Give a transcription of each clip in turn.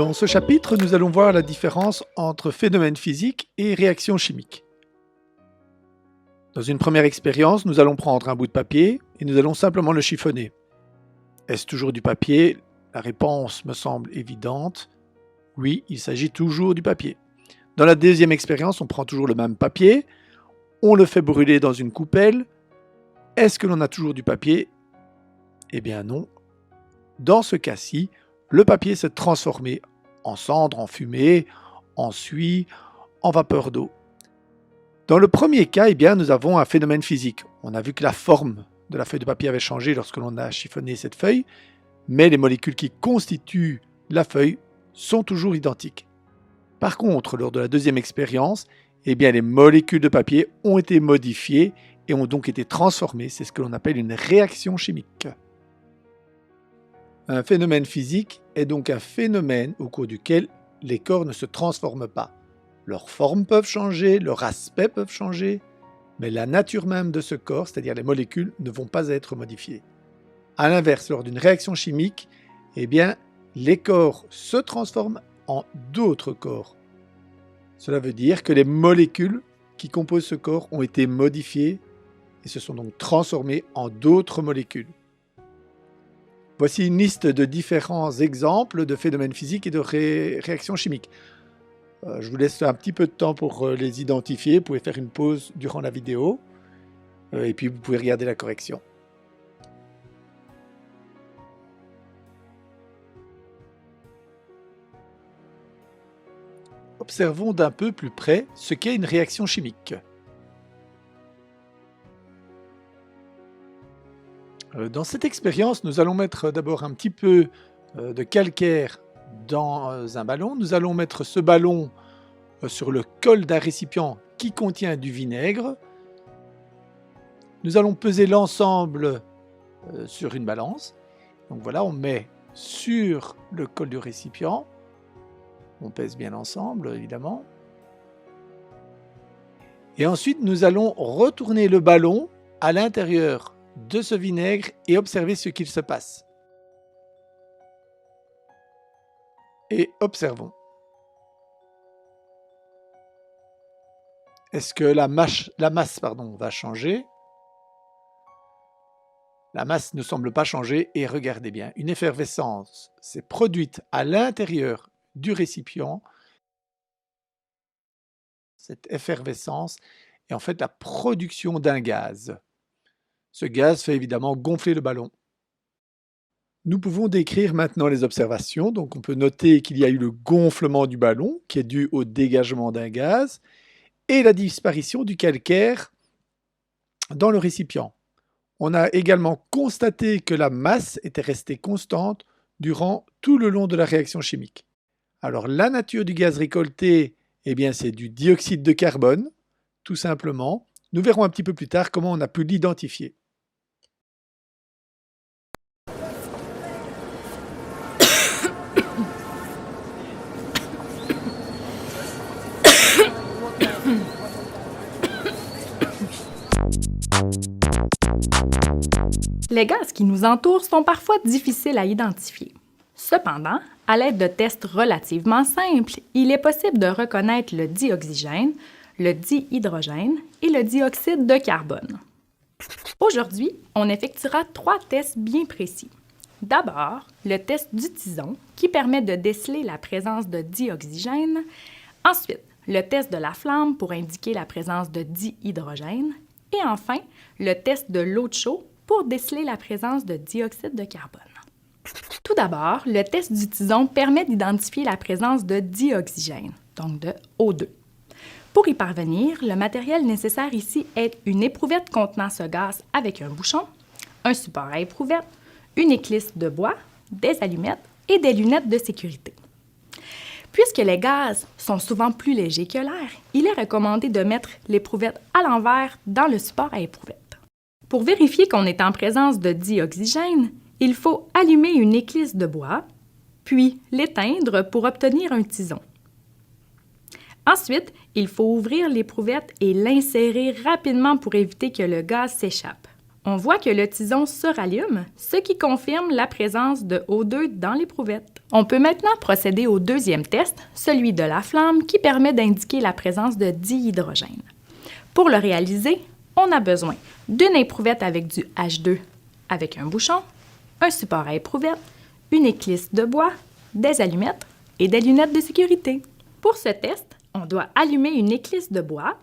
Dans ce chapitre, nous allons voir la différence entre phénomène physique et réaction chimique. Dans une première expérience, nous allons prendre un bout de papier et nous allons simplement le chiffonner. Est-ce toujours du papier? La réponse me semble évidente. Oui, il s'agit toujours du papier. Dans la deuxième expérience, on prend toujours le même papier, on le fait brûler dans une coupelle. Est-ce que l'on a toujours du papier? Eh bien non. Dans ce cas-ci, le papier s'est transformé en cendre, en fumée, en suie, en vapeur d'eau. Dans le premier cas, eh bien, nous avons un phénomène physique. On a vu que la forme de la feuille de papier avait changé lorsque l'on a chiffonné cette feuille, mais les molécules qui constituent la feuille sont toujours identiques. Par contre, lors de la deuxième expérience, eh bien, les molécules de papier ont été modifiées et ont donc été transformées. C'est ce que l'on appelle une réaction chimique. Un phénomène physique est donc un phénomène au cours duquel les corps ne se transforment pas. Leurs formes peuvent changer, leurs aspects peuvent changer, mais la nature même de ce corps, c'est-à-dire les molécules, ne vont pas être modifiées. A l'inverse, lors d'une réaction chimique, eh bien, les corps se transforment en d'autres corps. Cela veut dire que les molécules qui composent ce corps ont été modifiées et se sont donc transformées en d'autres molécules. Voici une liste de différents exemples de phénomènes physiques et de réactions chimiques. Je vous laisse un petit peu de temps pour les identifier. Vous pouvez faire une pause durant la vidéo et puis vous pouvez regarder la correction. Observons d'un peu plus près ce qu'est une réaction chimique. Dans cette expérience, nous allons mettre d'abord un petit peu de calcaire dans un ballon. Nous allons mettre ce ballon sur le col d'un récipient qui contient du vinaigre. Nous allons peser l'ensemble sur une balance. Donc voilà, on met sur le col du récipient. On pèse bien l'ensemble, évidemment. Et ensuite, nous allons retourner le ballon à l'intérieur de ce vinaigre et observer ce qu'il se passe. Et observons. Est-ce que la masse va changer? La masse ne semble pas changer et regardez bien, une effervescence s'est produite à l'intérieur du récipient. Cette effervescence est en fait la production d'un gaz. Ce gaz fait évidemment gonfler le ballon. Nous pouvons décrire maintenant les observations. Donc on peut noter qu'il y a eu le gonflement du ballon qui est dû au dégagement d'un gaz et la disparition du calcaire dans le récipient. On a également constaté que la masse était restée constante durant tout le long de la réaction chimique. Alors la nature du gaz récolté, eh bien, c'est du dioxyde de carbone, tout simplement. Nous verrons un petit peu plus tard comment on a pu l'identifier. Les gaz qui nous entourent sont parfois difficiles à identifier. Cependant, à l'aide de tests relativement simples, il est possible de reconnaître le dioxygène, le dihydrogène et le dioxyde de carbone. Aujourd'hui, on effectuera 3 tests bien précis. D'abord, le test du tison qui permet de déceler la présence de dioxygène. Ensuite, le test de la flamme pour indiquer la présence de dihydrogène. Et enfin, le test de l'eau de chaux pour déceler la présence de dioxyde de carbone. Tout d'abord, le test du tison permet d'identifier la présence de dioxygène, donc de O2. Pour y parvenir, le matériel nécessaire ici est une éprouvette contenant ce gaz avec un bouchon, un support à éprouvette, une éclisse de bois, des allumettes et des lunettes de sécurité. Puisque les gaz sont souvent plus légers que l'air, il est recommandé de mettre l'éprouvette à l'envers dans le support à éprouvette. Pour vérifier qu'on est en présence de dioxygène, il faut allumer une éclisse de bois, puis l'éteindre pour obtenir un tison. Ensuite, il faut ouvrir l'éprouvette et l'insérer rapidement pour éviter que le gaz s'échappe. On voit que le tison se rallume, ce qui confirme la présence de O2 dans l'éprouvette. On peut maintenant procéder au deuxième test, celui de la flamme, qui permet d'indiquer la présence de dihydrogène. Pour le réaliser, on a besoin d'une éprouvette avec du H2 avec un bouchon, un support à éprouvette, une éclisse de bois, des allumettes et des lunettes de sécurité. Pour ce test, on doit allumer une éclisse de bois,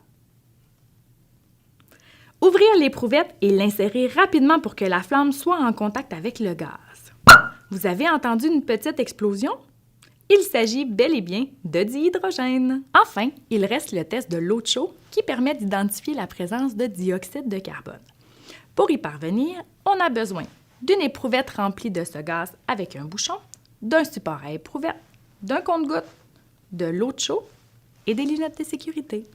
ouvrir l'éprouvette et l'insérer rapidement pour que la flamme soit en contact avec le gaz. Vous avez entendu une petite explosion? Il s'agit bel et bien de dihydrogène. Enfin, il reste le test de l'eau de chaud qui permet d'identifier la présence de dioxyde de carbone. Pour y parvenir, on a besoin d'une éprouvette remplie de ce gaz avec un bouchon, d'un support à éprouvette, d'un compte-gouttes, de l'eau de chaud et des lunettes de sécurité.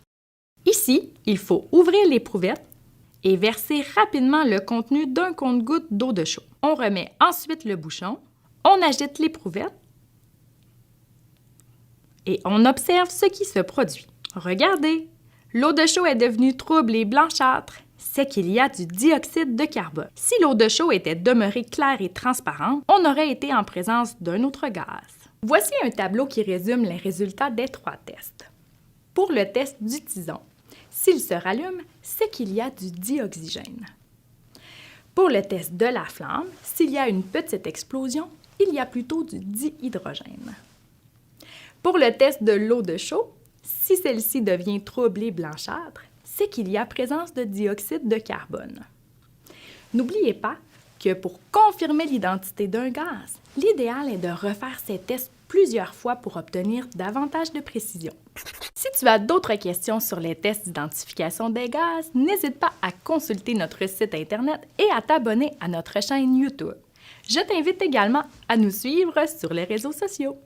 Ici, il faut ouvrir l'éprouvette et verser rapidement le contenu d'un compte-gouttes d'eau de chaud. On remet ensuite le bouchon, on agite l'éprouvette et on observe ce qui se produit. Regardez, l'eau de chaud est devenue trouble et blanchâtre. C'est qu'il y a du dioxyde de carbone. Si l'eau de chaud était demeurée claire et transparente, on aurait été en présence d'un autre gaz. Voici un tableau qui résume les résultats des 3 tests. Pour le test du tison, s'il se rallume, c'est qu'il y a du dioxygène. Pour le test de la flamme, s'il y a une petite explosion, il y a plutôt du dihydrogène. Pour le test de l'eau de chaud, si celle-ci devient troublée blanchâtre, c'est qu'il y a présence de dioxyde de carbone. N'oubliez pas que pour confirmer l'identité d'un gaz, l'idéal est de refaire ces tests plusieurs fois pour obtenir davantage de précision. Si tu as d'autres questions sur les tests d'identification des gaz, n'hésite pas à consulter notre site Internet et à t'abonner à notre chaîne YouTube. Je t'invite également à nous suivre sur les réseaux sociaux.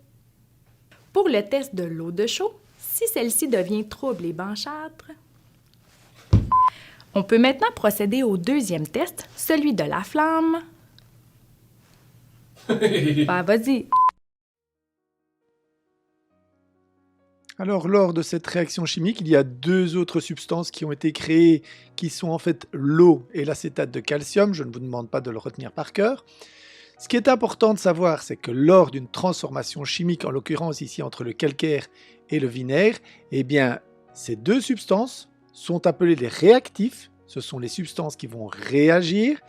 Pour le test de l'eau de chaud, si celle-ci devient trouble et blanchâtre, on peut maintenant procéder au deuxième test, celui de la flamme. Vas-y. Alors, lors de cette réaction chimique, il y a 2 autres substances qui ont été créées, qui sont en fait l'eau et l'acétate de calcium. Je ne vous demande pas de le retenir par cœur. Ce qui est important de savoir, c'est que lors d'une transformation chimique, en l'occurrence ici entre le calcaire et le vinaigre, eh bien, ces 2 substances sont appelées les réactifs. Ce sont les substances qui vont réagir.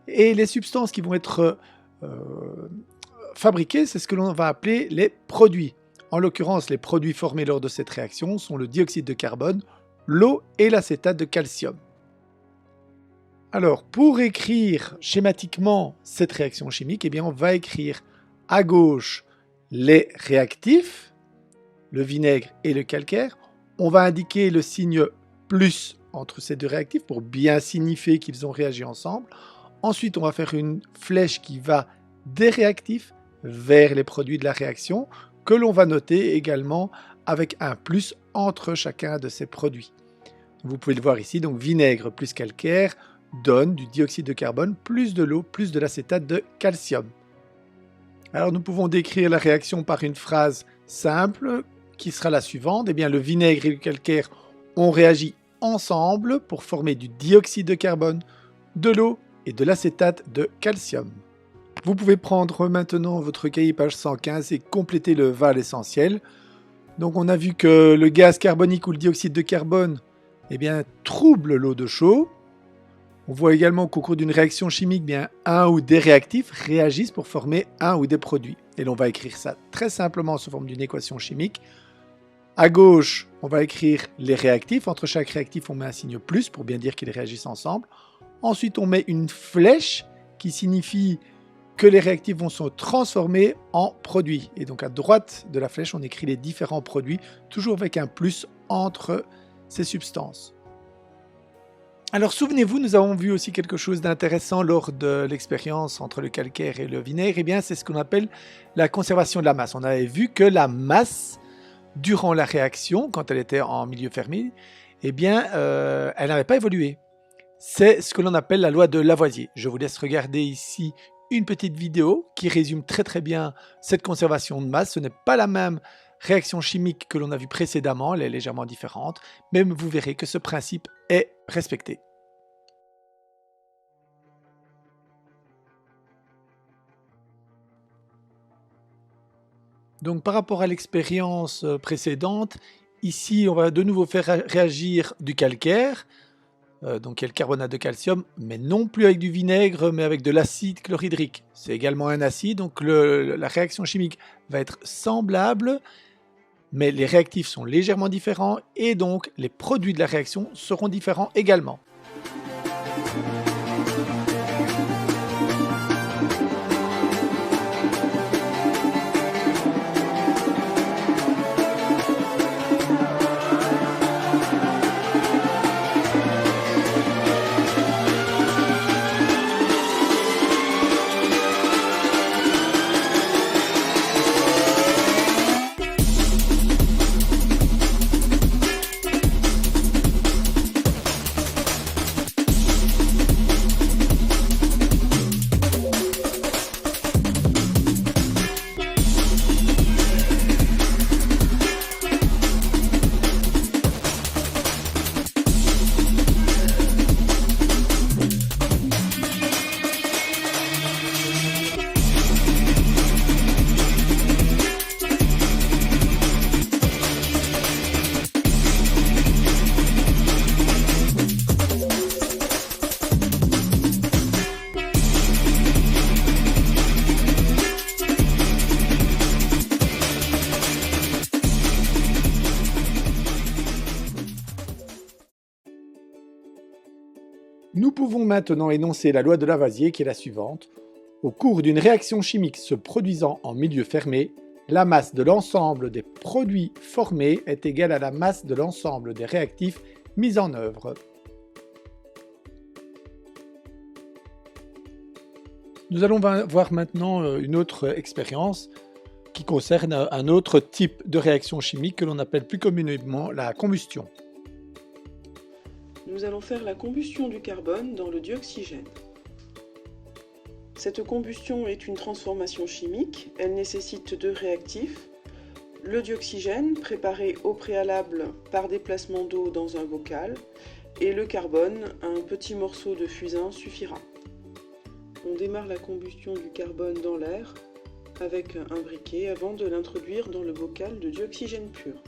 Et les substances qui vont être fabriquées, c'est ce que l'on va appeler les produits. En l'occurrence, les produits formés lors de cette réaction sont le dioxyde de carbone, l'eau et l'acétate de calcium. Alors, pour écrire schématiquement cette réaction chimique, eh bien, on va écrire à gauche les réactifs, le vinaigre et le calcaire. On va indiquer le signe plus entre ces 2 réactifs pour bien signifier qu'ils ont réagi ensemble. Ensuite, on va faire une flèche qui va des réactifs vers les produits de la réaction, que l'on va noter également avec un plus entre chacun de ces produits. Vous pouvez le voir ici, donc vinaigre plus calcaire donne du dioxyde de carbone plus de l'eau plus de l'acétate de calcium. Alors nous pouvons décrire la réaction par une phrase simple qui sera la suivante. Eh bien, le vinaigre et le calcaire ont réagi ensemble pour former du dioxyde de carbone, de l'eau et de l'acétate de calcium. Vous pouvez prendre maintenant votre cahier page 115 et compléter le val essentiel. Donc on a vu que le gaz carbonique ou le dioxyde de carbone eh bien, trouble l'eau de chaud. On voit également qu'au cours d'une réaction chimique, bien, un ou des réactifs réagissent pour former un ou des produits. Et l'on va écrire ça très simplement sous forme d'une équation chimique. À gauche, on va écrire les réactifs. Entre chaque réactif, on met un signe plus pour bien dire qu'ils réagissent ensemble. Ensuite, on met une flèche qui signifie que les réactifs vont se transformer en produits. Et donc à droite de la flèche, on écrit les différents produits, toujours avec un plus entre ces substances. Alors souvenez-vous, nous avons vu aussi quelque chose d'intéressant lors de l'expérience entre le calcaire et le vinaigre. Eh bien, c'est ce qu'on appelle la conservation de la masse. On avait vu que la masse, durant la réaction, quand elle était en milieu fermé, eh bien, elle n'avait pas évolué. C'est ce que l'on appelle la loi de Lavoisier. Je vous laisse regarder ici une petite vidéo qui résume très bien cette conservation de masse. Ce n'est pas la même réaction chimique que l'on a vue précédemment, elle est légèrement différente, mais vous verrez que ce principe est respecté. Donc par rapport à l'expérience précédente, ici on va de nouveau faire réagir du calcaire, donc il y a le carbonate de calcium, mais non plus avec du vinaigre, mais avec de l'acide chlorhydrique. C'est également un acide, donc la réaction chimique va être semblable, mais les réactifs sont légèrement différents et donc les produits de la réaction seront différents également. Nous pouvons maintenant énoncer la loi de Lavoisier qui est la suivante. Au cours d'une réaction chimique se produisant en milieu fermé, la masse de l'ensemble des produits formés est égale à la masse de l'ensemble des réactifs mis en œuvre. Nous allons voir maintenant une autre expérience qui concerne un autre type de réaction chimique que l'on appelle plus communément la combustion. Nous allons faire la combustion du carbone dans le dioxygène. Cette combustion est une transformation chimique, elle nécessite deux réactifs. Le dioxygène, préparé au préalable par déplacement d'eau dans un bocal, et le carbone, un petit morceau de fusain suffira. On démarre la combustion du carbone dans l'air avec un briquet avant de l'introduire dans le bocal de dioxygène pur.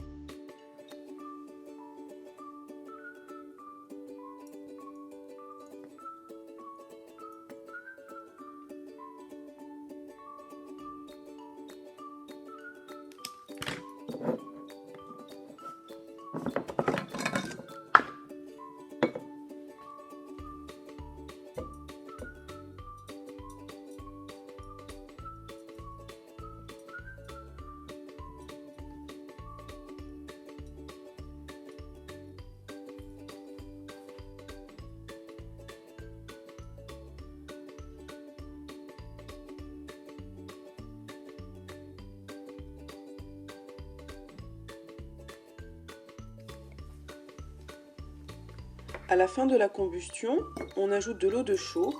À la fin de la combustion, on ajoute de l'eau de chaux.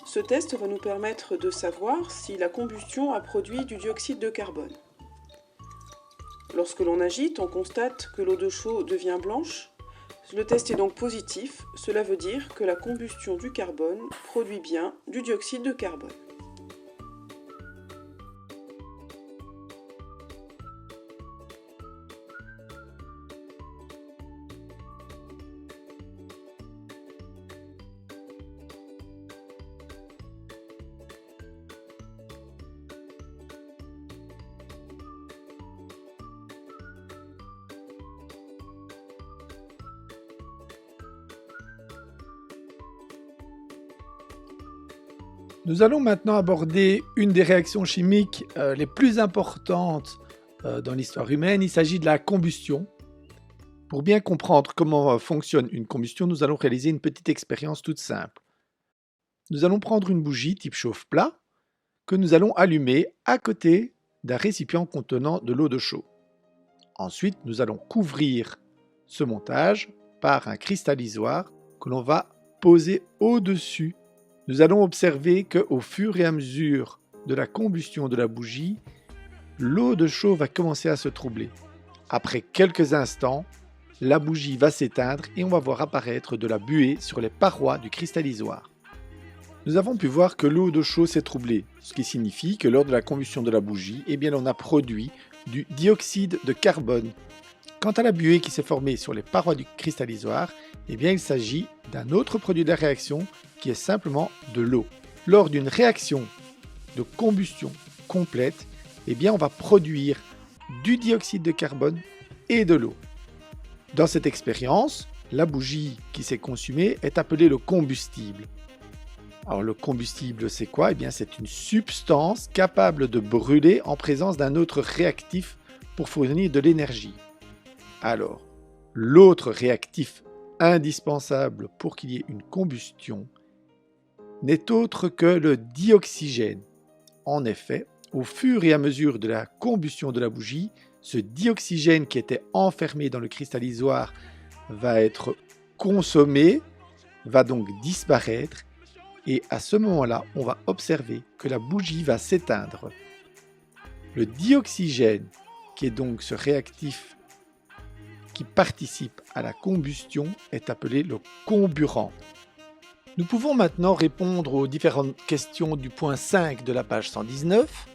Ce test va nous permettre de savoir si la combustion a produit du dioxyde de carbone. Lorsque l'on agite, on constate que l'eau de chaux devient blanche. Le test est donc positif, cela veut dire que la combustion du carbone produit bien du dioxyde de carbone. Nous allons maintenant aborder une des réactions chimiques les plus importantes dans l'histoire humaine. Il s'agit de la combustion. Pour bien comprendre comment fonctionne une combustion, nous allons réaliser une petite expérience toute simple. Nous allons prendre une bougie type chauffe-plat que nous allons allumer à côté d'un récipient contenant de l'eau de chaux. Ensuite, nous allons couvrir ce montage par un cristallisoire que l'on va poser au-dessus. Nous allons observer qu'au fur et à mesure de la combustion de la bougie, l'eau de chaux va commencer à se troubler. Après quelques instants, la bougie va s'éteindre et on va voir apparaître de la buée sur les parois du cristallisoire. Nous avons pu voir que l'eau de chaud s'est troublée, ce qui signifie que lors de la combustion de la bougie, on a produit du dioxyde de carbone. Quant à la buée qui s'est formée sur les parois du cristallisoire, il s'agit d'un autre produit de la réaction qui est simplement de l'eau. Lors d'une réaction de combustion complète, on va produire du dioxyde de carbone et de l'eau. Dans cette expérience, la bougie qui s'est consumée est appelée le combustible. Alors le combustible, c'est quoi? C'est une substance capable de brûler en présence d'un autre réactif pour fournir de l'énergie. Alors, l'autre réactif indispensable pour qu'il y ait une combustion n'est autre que le dioxygène. En effet, au fur et à mesure de la combustion de la bougie, ce dioxygène qui était enfermé dans le cristallisoire va être consommé, va donc disparaître, et à ce moment-là, on va observer que la bougie va s'éteindre. Le dioxygène, qui est donc ce réactif qui participe à la combustion, est appelé le comburant. Nous pouvons maintenant répondre aux différentes questions du point 5 de la page 119.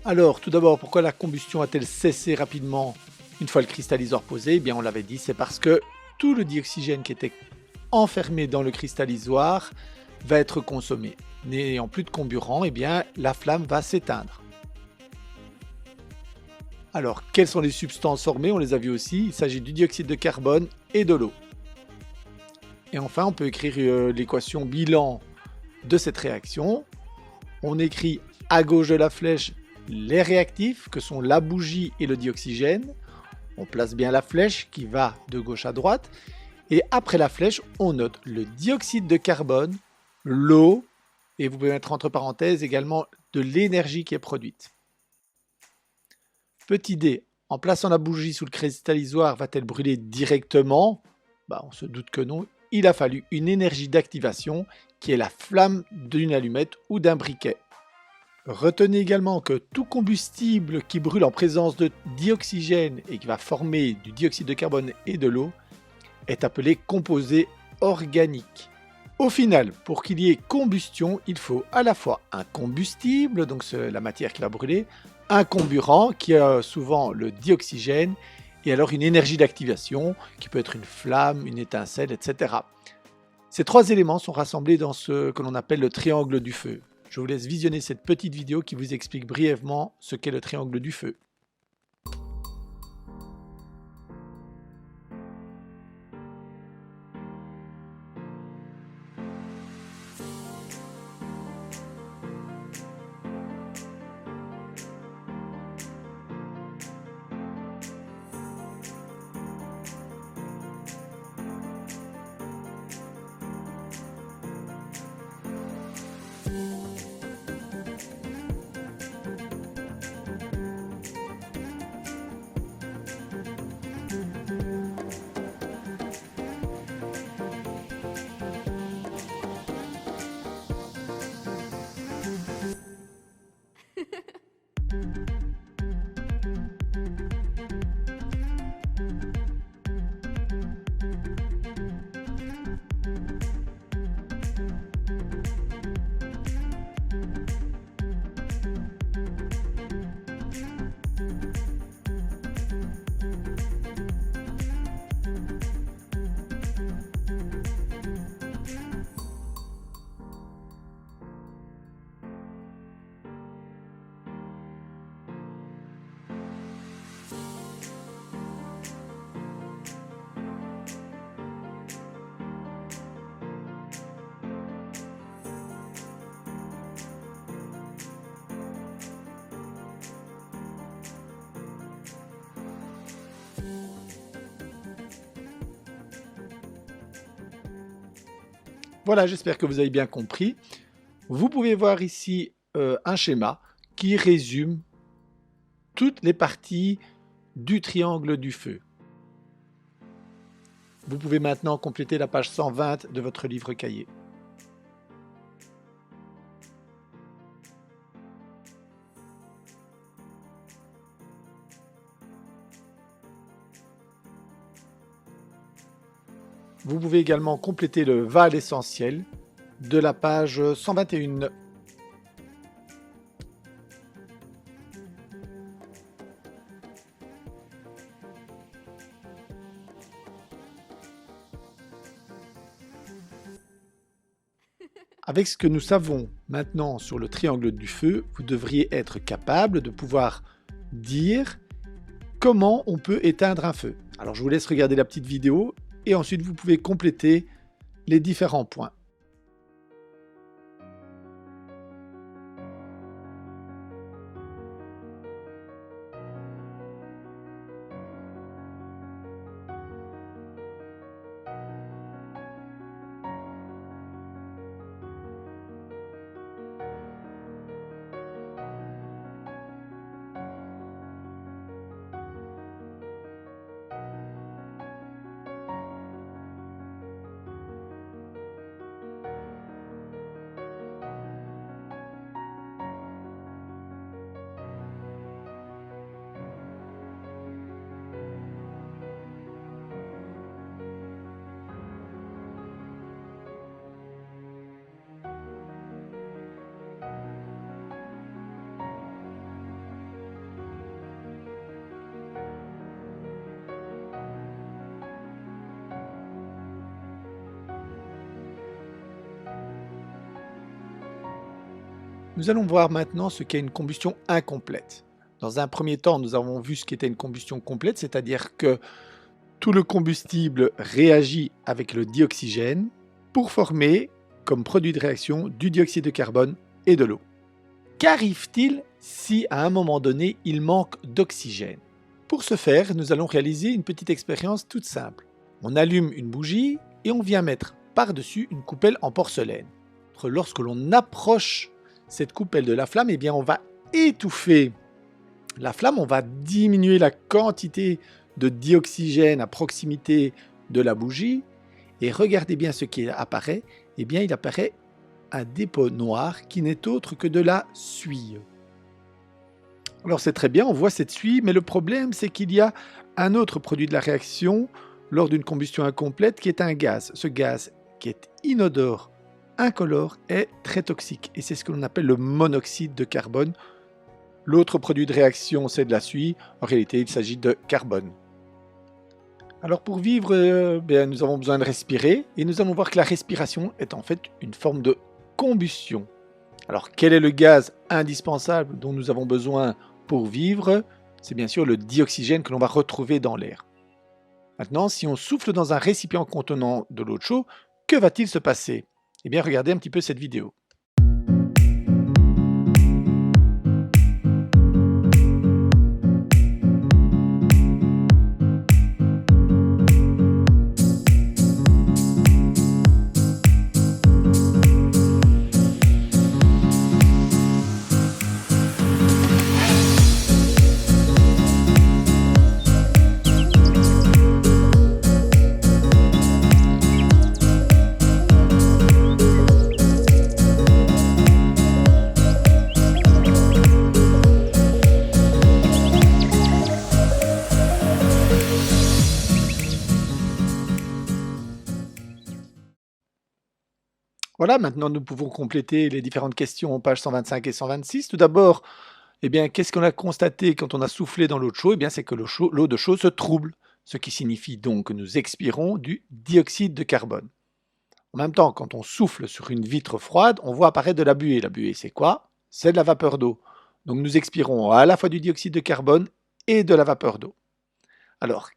Alors, tout d'abord, pourquoi la combustion a-t-elle cessé rapidement une fois le cristalliseur posé? On l'avait dit, c'est parce que tout le dioxygène qui était enfermé dans le cristallisoire va être consommé. N'ayant plus de comburant, la flamme va s'éteindre. Alors, quelles sont les substances formées? On les a vues aussi. Il s'agit du dioxyde de carbone et de l'eau. Et enfin, on peut écrire l'équation bilan de cette réaction. On écrit à gauche de la flèche les réactifs, que sont la bougie et le dioxygène. On place bien la flèche qui va de gauche à droite. Et après la flèche, on note le dioxyde de carbone, l'eau, et vous pouvez mettre entre parenthèses également de l'énergie qui est produite. Petit d, en plaçant la bougie sous le cristallisoire, va-t-elle brûler directement? On se doute que non. Il a fallu une énergie d'activation qui est la flamme d'une allumette ou d'un briquet. Retenez également que tout combustible qui brûle en présence de dioxygène et qui va former du dioxyde de carbone et de l'eau est appelé composé organique. Au final, pour qu'il y ait combustion, il faut à la fois un combustible, donc c'est la matière qui va brûler, un comburant qui a souvent le dioxygène, et alors une énergie d'activation qui peut être une flamme, une étincelle, etc. Ces trois éléments sont rassemblés dans ce que l'on appelle le triangle du feu. Je vous laisse visionner cette petite vidéo qui vous explique brièvement ce qu'est le triangle du feu. Voilà, j'espère que vous avez bien compris. Vous pouvez voir ici un schéma qui résume toutes les parties du triangle du feu. Vous pouvez maintenant compléter la page 120 de votre livre cahier. Vous pouvez également compléter le val essentiel de la page 121. Avec ce que nous savons maintenant sur le triangle du feu, vous devriez être capable de pouvoir dire comment on peut éteindre un feu. Alors je vous laisse regarder la petite vidéo et ensuite vous pouvez compléter les différents points. Nous allons voir maintenant ce qu'est une combustion incomplète. Dans un premier temps, nous avons vu ce qu'était une combustion complète, c'est-à-dire que tout le combustible réagit avec le dioxygène pour former, comme produit de réaction, du dioxyde de carbone et de l'eau. Qu'arrive-t-il si à un moment donné, il manque d'oxygène? Pour ce faire, nous allons réaliser une petite expérience toute simple. On allume une bougie et on vient mettre par-dessus une coupelle en porcelaine. Lorsque l'on approche cette coupelle de la flamme, eh bien on va étouffer la flamme, on va diminuer la quantité de dioxygène à proximité de la bougie et regardez bien ce qui apparaît, eh bien il apparaît un dépôt noir qui n'est autre que de la suie. Alors c'est très bien, on voit cette suie, mais le problème c'est qu'il y a un autre produit de la réaction lors d'une combustion incomplète qui est un gaz. Ce gaz qui est inodore, incolore, est très toxique et c'est ce que l'on appelle le monoxyde de carbone. L'autre produit de réaction c'est de la suie, en réalité il s'agit de carbone. Alors pour vivre, nous avons besoin de respirer et nous allons voir que la respiration est en fait une forme de combustion. Alors quel est le gaz indispensable dont nous avons besoin pour vivre? C'est bien sûr le dioxygène que l'on va retrouver dans l'air. Maintenant, si on souffle dans un récipient contenant de l'eau chaude, que va-t-il se passer? Eh bien, regardez un petit peu cette vidéo. Voilà, maintenant nous pouvons compléter les différentes questions aux pages 125 et 126. Tout d'abord, eh bien, qu'est-ce qu'on a constaté quand on a soufflé dans l'eau de chaux? Eh bien, c'est que l'eau de chaux se trouble, ce qui signifie donc que nous expirons du dioxyde de carbone. En même temps, quand on souffle sur une vitre froide, on voit apparaître de la buée. La buée, c'est quoi? C'est de la vapeur d'eau. Donc nous expirons à la fois du dioxyde de carbone et de la vapeur d'eau. Alors,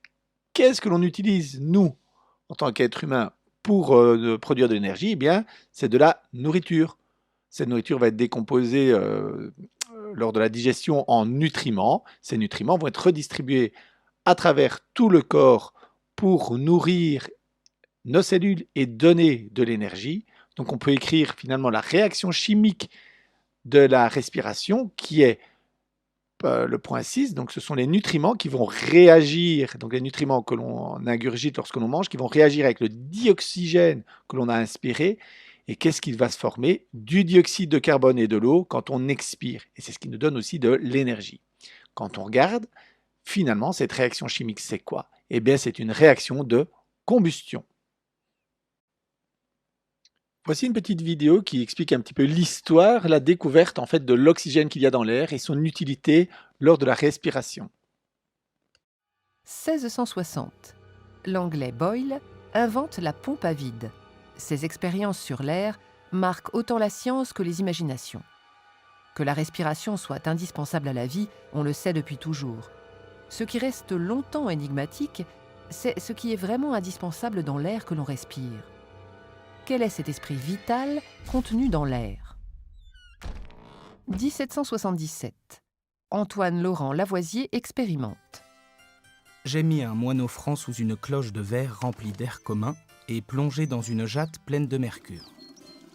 qu'est-ce que l'on utilise, nous, en tant qu'être humain, pour produire de l'énergie? Eh bien, c'est de la nourriture. Cette nourriture va être décomposée lors de la digestion en nutriments. Ces nutriments vont être redistribués à travers tout le corps pour nourrir nos cellules et donner de l'énergie. Donc on peut écrire finalement la réaction chimique de la respiration qui est le point 6, donc ce sont les nutriments qui vont réagir, donc les nutriments que l'on ingurgite lorsque l'on mange, qui vont réagir avec le dioxygène que l'on a inspiré. Et qu'est-ce qui va se former? Du dioxyde de carbone et de l'eau quand on expire. Et c'est ce qui nous donne aussi de l'énergie. Quand on regarde, finalement, cette réaction chimique, c'est quoi? Eh bien, c'est une réaction de combustion. Voici une petite vidéo qui explique un petit peu l'histoire, la découverte en fait de l'oxygène qu'il y a dans l'air et son utilité lors de la respiration. 1660. L'anglais Boyle invente la pompe à vide. Ses expériences sur l'air marquent autant la science que les imaginations. Que la respiration soit indispensable à la vie, on le sait depuis toujours. Ce qui reste longtemps énigmatique, c'est ce qui est vraiment indispensable dans l'air que l'on respire. Quel est cet esprit vital contenu dans l'air ? 1777. Antoine Laurent Lavoisier expérimente. J'ai mis un moineau franc sous une cloche de verre remplie d'air commun et plongé dans une jatte pleine de mercure.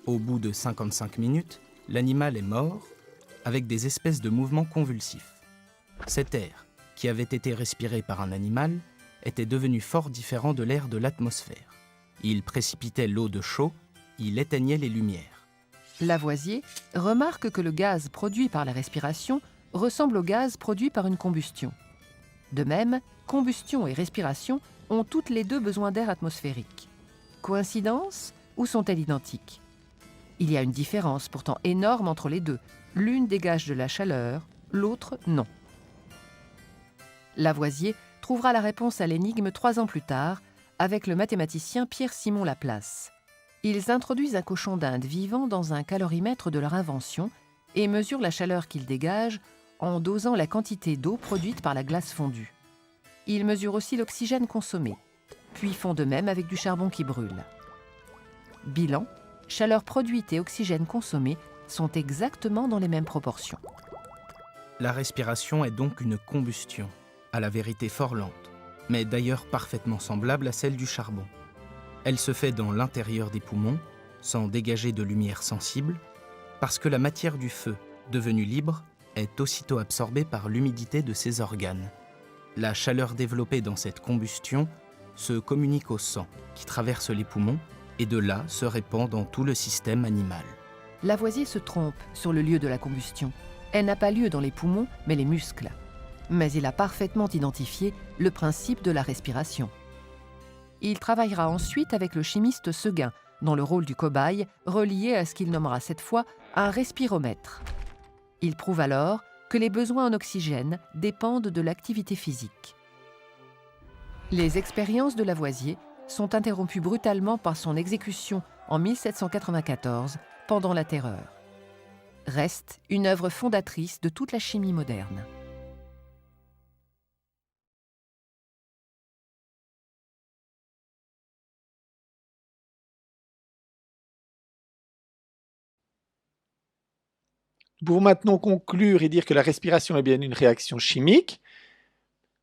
Au bout de 55 minutes, l'animal est mort, avec des espèces de mouvements convulsifs. Cet air, qui avait été respiré par un animal, était devenu fort différent de l'air de l'atmosphère. Il précipitait l'eau de chaud, il éteignait les lumières. Lavoisier remarque que le gaz produit par la respiration ressemble au gaz produit par une combustion. De même, combustion et respiration ont toutes les deux besoin d'air atmosphérique. Coïncidence ou sont-elles identiques ? Il y a une différence pourtant énorme entre les deux. L'une dégage de la chaleur, l'autre non. Lavoisier trouvera la réponse à l'énigme 3 ans plus tard avec le mathématicien Pierre-Simon Laplace. Ils introduisent un cochon d'Inde vivant dans un calorimètre de leur invention et mesurent la chaleur qu'il dégage en dosant la quantité d'eau produite par la glace fondue. Ils mesurent aussi l'oxygène consommé, puis font de même avec du charbon qui brûle. Bilan, chaleur produite et oxygène consommé sont exactement dans les mêmes proportions. La respiration est donc une combustion, à la vérité fort lente, mais d'ailleurs parfaitement semblable à celle du charbon. Elle se fait dans l'intérieur des poumons, sans dégager de lumière sensible, parce que la matière du feu, devenue libre, est aussitôt absorbée par l'humidité de ses organes. La chaleur développée dans cette combustion se communique au sang, qui traverse les poumons, et de là se répand dans tout le système animal. Lavoisier se trompe sur le lieu de la combustion. Elle n'a pas lieu dans les poumons, mais les muscles. Mais il a parfaitement identifié le principe de la respiration. Il travaillera ensuite avec le chimiste Seguin, dans le rôle du cobaye, relié à ce qu'il nommera cette fois un respiromètre. Il prouve alors que les besoins en oxygène dépendent de l'activité physique. Les expériences de Lavoisier sont interrompues brutalement par son exécution en 1794, pendant la Terreur. Reste une œuvre fondatrice de toute la chimie moderne. Nous pouvons maintenant conclure et dire que la respiration est bien une réaction chimique.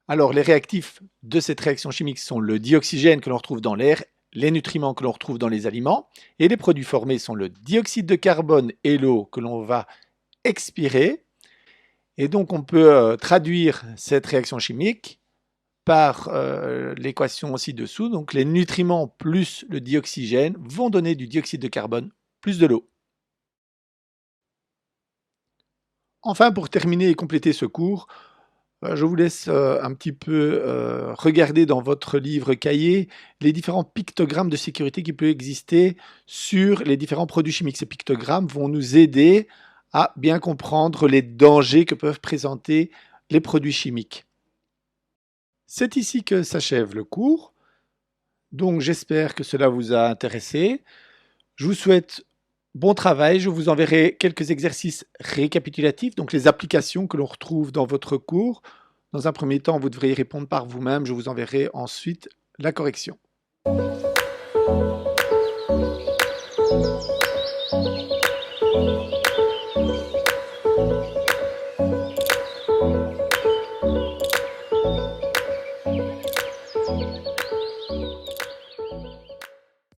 Alors, les réactifs de cette réaction chimique sont le dioxygène que l'on retrouve dans l'air, les nutriments que l'on retrouve dans les aliments, et les produits formés sont le dioxyde de carbone et l'eau que l'on va expirer. Et donc, on peut traduire cette réaction chimique par l'équation ci-dessous. Donc, les nutriments plus le dioxygène vont donner du dioxyde de carbone plus de l'eau. Enfin, pour terminer et compléter ce cours, je vous laisse un petit peu regarder dans votre livre cahier les différents pictogrammes de sécurité qui peuvent exister sur les différents produits chimiques. Ces pictogrammes vont nous aider à bien comprendre les dangers que peuvent présenter les produits chimiques. C'est ici que s'achève le cours. Donc j'espère que cela vous a intéressé. Je vous souhaite bon travail. Je vous enverrai quelques exercices récapitulatifs, donc les applications que l'on retrouve dans votre cours. Dans un premier temps, vous devriez répondre par vous-même. Je vous enverrai ensuite la correction.